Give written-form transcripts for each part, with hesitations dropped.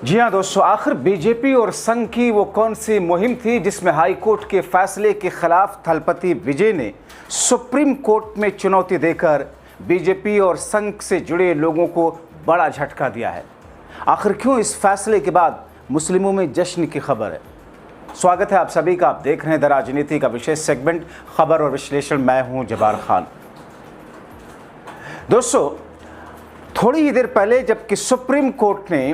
जी हाँ दोस्तों, आखिर बीजेपी और संघ की वो कौन सी मुहिम थी जिसमें हाई कोर्ट के फैसले के खिलाफ थलपति विजय ने सुप्रीम कोर्ट में चुनौती देकर बीजेपी और संघ से जुड़े लोगों को बड़ा झटका दिया है। आखिर क्यों इस फैसले के बाद मुस्लिमों में जश्न की खबर है। स्वागत है आप सभी का। आप देख रहे हैं द राजनीति का विशेष सेगमेंट खबर और विश्लेषण। मैं हूं जब्बार खान। दोस्तों, थोड़ी ही देर पहले जबकि सुप्रीम कोर्ट ने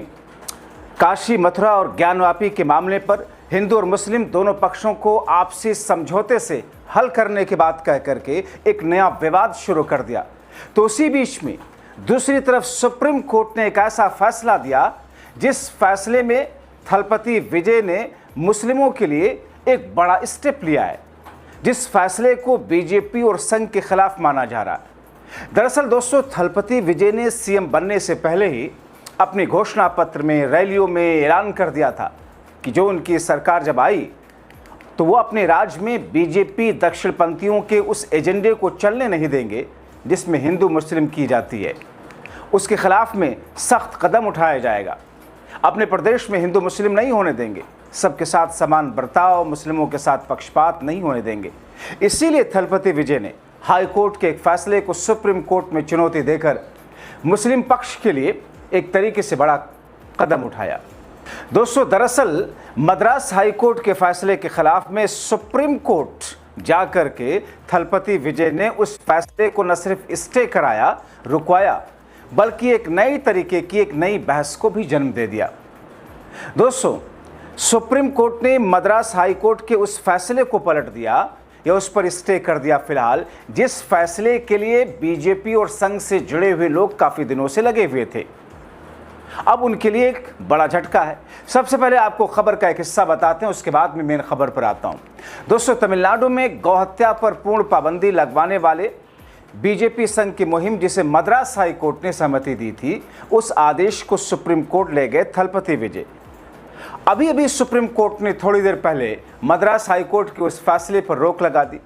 काशी, मथुरा और ज्ञानवापी के मामले पर हिंदू और मुस्लिम दोनों पक्षों को आपसी समझौते से हल करने की बात कह करके एक नया विवाद शुरू कर दिया, तो उसी बीच में दूसरी तरफ सुप्रीम कोर्ट ने एक ऐसा फैसला दिया जिस फैसले में थलपति विजय ने मुस्लिमों के लिए एक बड़ा स्टेप लिया है, जिस फैसले को बीजेपी और संघ के खिलाफ माना जा रहा है। दरअसल दोस्तों, थलपति विजय ने सीएम बनने से पहले ही अपने घोषणा पत्र में, रैलियों में ऐलान कर दिया था कि जो उनकी सरकार जब आई तो वो अपने राज्य में बीजेपी दक्षिणपंथियों के उस एजेंडे को चलने नहीं देंगे जिसमें हिंदू मुस्लिम की जाती है। उसके खिलाफ में सख्त कदम उठाया जाएगा। अपने प्रदेश में हिंदू मुस्लिम नहीं होने देंगे, सबके साथ समान बर्ताव, मुस्लिमों के साथ पक्षपात नहीं होने देंगे। इसीलिए थलपति विजय ने हाई कोर्ट के एक फैसले को सुप्रीम कोर्ट में चुनौती देकर मुस्लिम पक्ष के लिए एक तरीके से बड़ा कदम उठाया। दोस्तों, दरअसल मद्रास हाई कोर्ट के फैसले के खिलाफ में सुप्रीम कोर्ट जाकर के थलपति विजय ने उस फैसले को न सिर्फ स्टे कराया, रुकवाया, बल्कि एक नई तरीके की एक नई बहस को भी जन्म दे दिया। दोस्तों, सुप्रीम कोर्ट ने मद्रास हाई कोर्ट के उस फैसले को पलट दिया या उस पर स्टे कर दिया फिलहाल, जिस फैसले के लिए बीजेपी और संघ से जुड़े हुए लोग काफी दिनों से लगे हुए थे। अब उनके लिए एक बड़ा झटका है। सबसे पहले आपको खबर का एक हिस्सा बताते हैं, उसके बाद में मेन खबर पर आता हूं। दोस्तों, तमिलनाडु में गौहत्या पर पूर्ण पाबंदी लगवाने वाले बीजेपी संघ की मुहिम, जिसे मद्रास हाई कोर्ट ने सहमति दी थी, उस आदेश को सुप्रीम कोर्ट ले गए थलपति विजय। अभी सुप्रीम कोर्ट ने थोड़ी देर पहले मद्रास हाई कोर्ट के उस फैसले पर रोक लगा दी।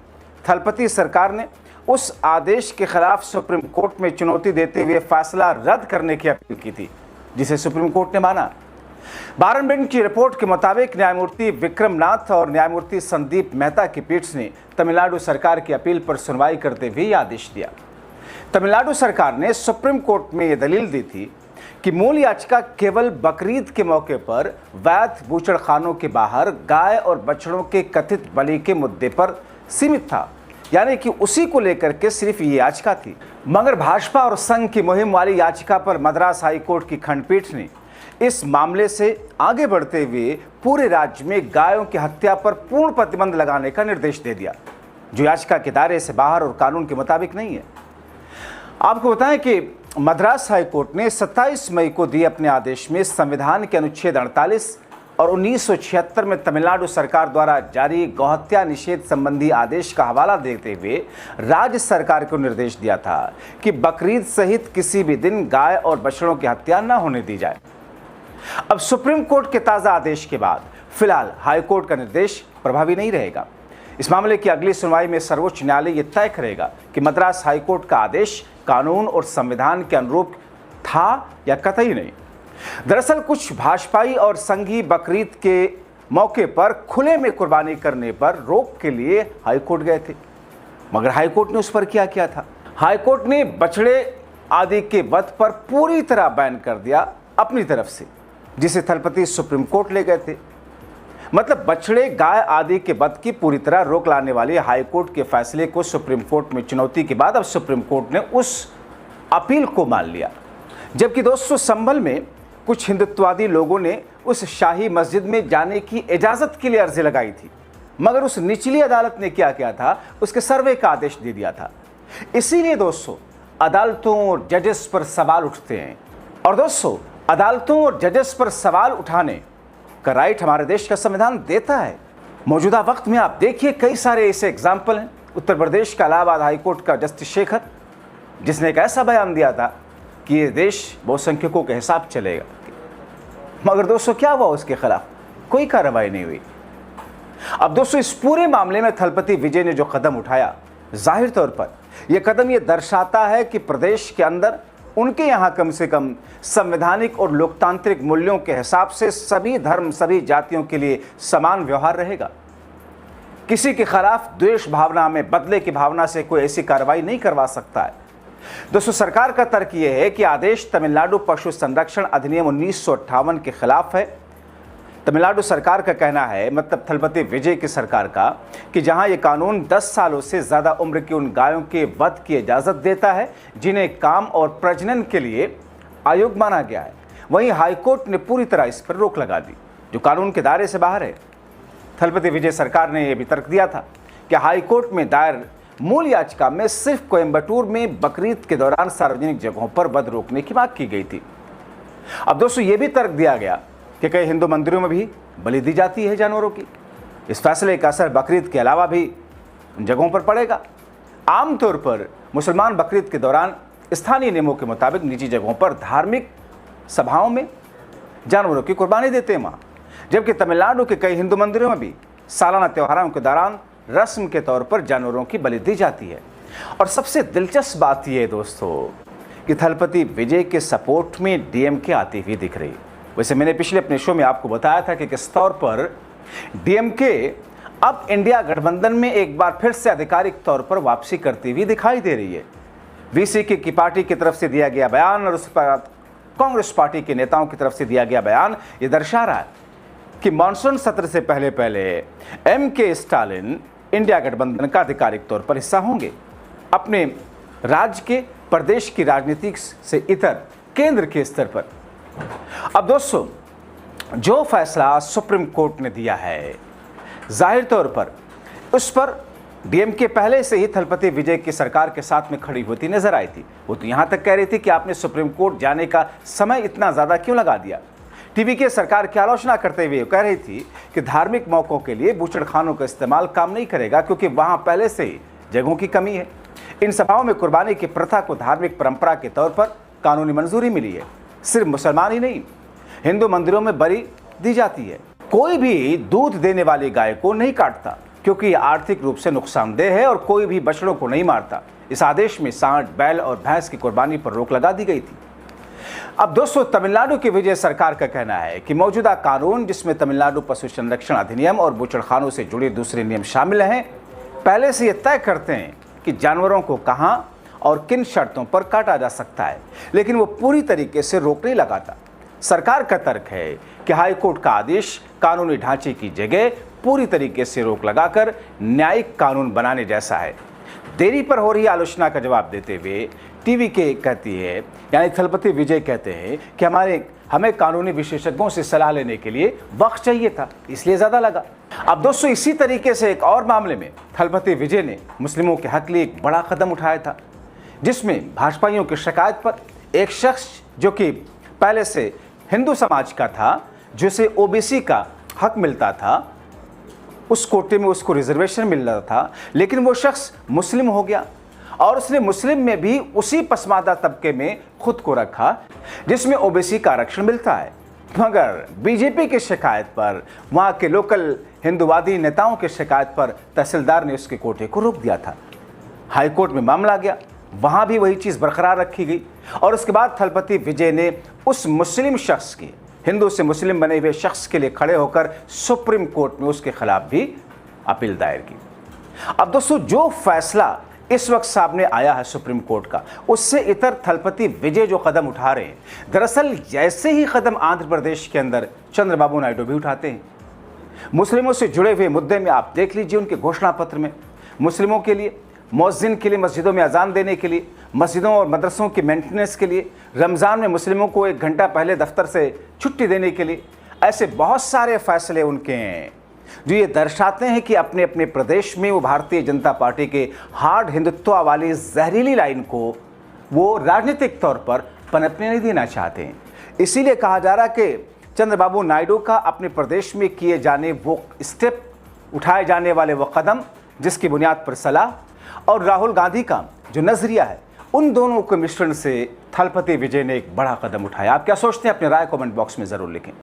थलपति सरकार ने उस आदेश के खिलाफ सुप्रीम कोर्ट में चुनौती देते हुए फैसला रद्द करने की अपील की थी, जिसे सुप्रीम कोर्ट ने माना। 12 बेंच की रिपोर्ट के मुताबिक न्यायमूर्ति विक्रम नाथ और न्यायमूर्ति संदीप मेहता की पीठ ने तमिलनाडु सरकार की अपील पर सुनवाई करते हुए यह आदेश दिया। तमिलनाडु सरकार ने सुप्रीम कोर्ट में यह दलील दी थी कि मूल याचिका केवल बकरीद के मौके पर वैध बूचड़खानों के बाहर गाय और बछड़ों के कथित बलि के मुद्दे पर सीमित था, यानी कि उसी को लेकर के सिर्फ ये याचिका थी। मगर भाजपा और संघ की मुहिम वाली याचिका पर मद्रास हाई कोर्ट की खंडपीठ ने इस मामले से आगे बढ़ते हुए पूरे राज्य में गायों की हत्या पर पूर्ण प्रतिबंध लगाने का निर्देश दे दिया, जो याचिका के दायरे से बाहर और कानून के मुताबिक नहीं है। आपको बताएं कि मद्रास हाई कोर्ट ने 27 मई को दिए अपने आदेश में संविधान के अनुच्छेद 48 और 1976 में तमिलनाडु सरकार द्वारा जारी गौहत्या निषेध संबंधी आदेश का हवाला देते हुए राज्य सरकार को निर्देश दिया था कि बकरीद सहित किसी भी दिन गाय और बछड़ों की हत्या न होने दी जाए। अब सुप्रीम कोर्ट के ताज़ा आदेश के बाद फिलहाल हाई कोर्ट का निर्देश प्रभावी नहीं रहेगा। इस मामले की अगली सुनवाई में सर्वोच्च न्यायालय यह तय करेगा कि मद्रास हाई कोर्ट का आदेश कानून और संविधान के अनुरूप था या कतई नहीं। दरअसल कुछ भाजपाई और संघी बकरीद के मौके पर खुले में कुर्बानी करने पर रोक के लिए हाईकोर्ट गए थे, मगर हाईकोर्ट ने उस पर क्या किया था? हाईकोर्ट ने बछड़े आदि के वध पर पूरी तरह बैन कर दिया अपनी तरफ से, जिसे थलपति सुप्रीम कोर्ट ले गए थे। मतलब बछड़े, गाय आदि के वध की पूरी तरह रोक लाने वाले हाईकोर्ट के फैसले को सुप्रीम कोर्ट में चुनौती के बाद अब सुप्रीम कोर्ट ने उस अपील को मान लिया। जबकि दोस्तों, संभल में कुछ हिंदुत्ववादी लोगों ने उस शाही मस्जिद में जाने की इजाज़त के लिए अर्जी लगाई थी, मगर उस निचली अदालत ने क्या किया था? उसके सर्वे का आदेश दे दिया था। इसीलिए दोस्तों, अदालतों और जजेस पर सवाल उठते हैं। और दोस्तों, अदालतों और जजेस पर सवाल उठाने का राइट हमारे देश का संविधान देता है। मौजूदा वक्त में आप देखिए, कई सारे ऐसे एग्जाम्पल हैं। उत्तर प्रदेश का इलाहाबाद हाईकोर्ट का जस्टिस शेखर, जिसने एक ऐसा बयान दिया था कि ये देश बहुसंख्यकों के हिसाब चलेगा, मगर दोस्तों क्या हुआ? उसके खिलाफ कोई कार्रवाई नहीं हुई। अब दोस्तों, इस पूरे मामले में थलपति विजय ने जो कदम उठाया, जाहिर तौर पर यह कदम ये दर्शाता है कि प्रदेश के अंदर उनके यहाँ कम से कम संवैधानिक और लोकतांत्रिक मूल्यों के हिसाब से सभी धर्म, सभी जातियों के लिए समान व्यवहार रहेगा। किसी के खिलाफ द्वेष भावना में बदले की भावना से कोई ऐसी कार्रवाई नहीं करवा सकता है। दोस्तों, सरकार का तर्क यह है कि आदेश तमिलनाडु पशु संरक्षण अधिनियम 1958 के खिलाफ है। तमिलनाडु सरकार का कहना है, मतलब थलपति विजय की सरकार का, कि जहां ये कानून 10 सालों से ज़्यादा उम्र की उन गायों के वध की इजाज़त देता है जिन्हें काम और प्रजनन के लिए आयोग माना गया है, वहीं हाईकोर्ट ने पूरी तरह इस पर रोक लगा दी, जो कानून के दायरे से बाहर है। थलपति विजय सरकार ने यह भी तर्क दिया था कि हाईकोर्ट में दायर मूल याचिका में सिर्फ कोयम्बटूर में बकरीद के दौरान सार्वजनिक जगहों पर वध रोकने की मांग की गई थी। अब दोस्तों, ये भी तर्क दिया गया कि कई हिंदू मंदिरों में भी बलि दी जाती है जानवरों की। इस फैसले का असर बकरीद के अलावा भी उन जगहों पर पड़ेगा। आमतौर पर मुसलमान बकरीद के दौरान स्थानीय नियमों के मुताबिक निजी जगहों पर धार्मिक सभाओं में जानवरों की कुर्बानी देते हैं वहाँ, जबकि तमिलनाडु के कई हिंदू मंदिरों में भी सालाना त्योहारों के दौरान रस्म के तौर पर जानवरों की बलि दी जाती है। और सबसे दिलचस्प बात यह है दोस्तों कि थलपति विजय के सपोर्ट में डीएमके आती हुई दिख रही। वैसे मैंने पिछले अपने शो में आपको बताया था कि किस तौर पर डीएमके अब इंडिया गठबंधन में एक बार फिर से आधिकारिक तौर पर वापसी करती हुई दिखाई दे रही है। वीसीके की पार्टी की तरफ से दिया गया बयान और उस पर कांग्रेस पार्टी के नेताओं की तरफ से दिया गया बयान ये दर्शा रहा है कि मानसून सत्र से पहले पहले एमके स्टालिन इंडिया गठबंधन का आधिकारिक तौर पर हिस्सा होंगे। अपने राज्य के, प्रदेश की राजनीति से इतर केंद्र के स्तर पर। अब दोस्तों, जो फैसला सुप्रीम कोर्ट ने दिया है, जाहिर तौर पर उस पर डीएमके पहले से ही थलपति विजय की सरकार के साथ में खड़ी होती नजर आई थी। वो तो यहां तक कह रही थी कि आपने सुप्रीम कोर्ट जाने का समय इतना ज्यादा क्यों लगा दिया। टीवीके सरकार की आलोचना करते हुए कह रही थी कि धार्मिक मौकों के लिए बूचड़खानों का इस्तेमाल काम नहीं करेगा, क्योंकि वहां पहले से ही जगहों की कमी है। इन सभाओं में कुर्बानी की प्रथा को धार्मिक परंपरा के तौर पर कानूनी मंजूरी मिली है। सिर्फ मुसलमान ही नहीं, हिंदू मंदिरों में बलि दी जाती है। कोई भी दूध देने वाली गाय को नहीं काटता, क्योंकि यह आर्थिक रूप से नुकसानदेह है, और कोई भी बछड़ों को नहीं मारता। इस आदेश में सांड, बैल और भैंस की कुर्बानी पर रोक लगा दी गई थी। अब दोस्तों, तमिलनाडु की विजय सरकार का कहना है कि मौजूदा कानून, जिसमें तमिलनाडु पशु संरक्षण अधिनियम और बूचड़खानों से जुड़े दूसरे नियम शामिल हैं, पहले से यह तय करते हैं कि जानवरों को कहां और किन शर्तों पर काटा जा सकता है, लेकिन वो पूरी तरीके से रोक नहीं लगाता। सरकार का तर्क है कि हाईकोर्ट का आदेश कानूनी ढांचे की जगह पूरी तरीके से रोक लगाकर न्यायिक कानून बनाने जैसा है। देरी पर हो रही आलोचना का जवाब देते हुए टीवीके कहती है, यानी थलपति विजय कहते हैं कि हमें कानूनी विशेषज्ञों से सलाह लेने के लिए वक्त चाहिए था, इसलिए ज़्यादा लगा। अब दोस्तों, इसी तरीके से एक और मामले में थलपति विजय ने मुस्लिमों के हक लिए एक बड़ा कदम उठाया था, जिसमें भाजपाइयों की शिकायत पर एक शख्स जो कि पहले से हिंदू समाज का था, जिसे ओबीसी का हक मिलता था, उस कोटे में उसको रिजर्वेशन मिल रहा था, लेकिन वो शख्स मुस्लिम हो गया और उसने मुस्लिम में भी उसी पसमानदा तबके में खुद को रखा जिसमें ओबीसी का आरक्षण मिलता है। मगर बीजेपी की शिकायत पर, वहाँ के लोकल हिंदूवादी नेताओं की शिकायत पर तहसीलदार ने उसके कोटे को रोक दिया था। हाईकोर्ट में मामला गया, वहाँ भी वही चीज़ बरकरार रखी गई और उसके बाद थलपति विजय ने उस मुस्लिम शख्स की, हिंदू से मुस्लिम बने हुए शख्स के लिए खड़े होकर सुप्रीम कोर्ट में उसके खिलाफ भी अपील दायर की। अब दोस्तों, जो फैसला इस वक्त सामने आया है सुप्रीम कोर्ट का, उससे इतर थलपति विजय जो कदम उठा रहे हैं, दरअसल जैसे ही कदम आंध्र प्रदेश के अंदर चंद्रबाबू नायडू भी उठाते हैं। मुस्लिमों से जुड़े हुए मुद्दे में आप देख लीजिए, उनके घोषणा पत्र में मुस्लिमों के लिए, मुअज्जिन के लिए, मस्जिदों में अजान देने के लिए, मस्जिदों और मदरसों की मेंटेनेंस के लिए, रमज़ान में मुस्लिमों को 1 घंटा पहले दफ्तर से छुट्टी देने के लिए, ऐसे बहुत सारे फैसले उनके हैं जो ये दर्शाते हैं कि अपने अपने प्रदेश में वो भारतीय जनता पार्टी के हार्ड हिंदुत्व वाली जहरीली लाइन को वो राजनीतिक तौर पर पनपने नहीं देना चाहते हैं। इसीलिए कहा जा रहा है कि चंद्रबाबू नायडू का अपने प्रदेश में किए जाने वो स्टेप, उठाए जाने वाले वो कदम, जिसकी बुनियाद पर सलाह और राहुल गांधी का जो नजरिया है, उन दोनों के मिश्रण से थलपति विजय ने एक बड़ा कदम उठाया। आप क्या सोचते हैं? अपनी राय कमेंट बॉक्स में ज़रूर लिखें।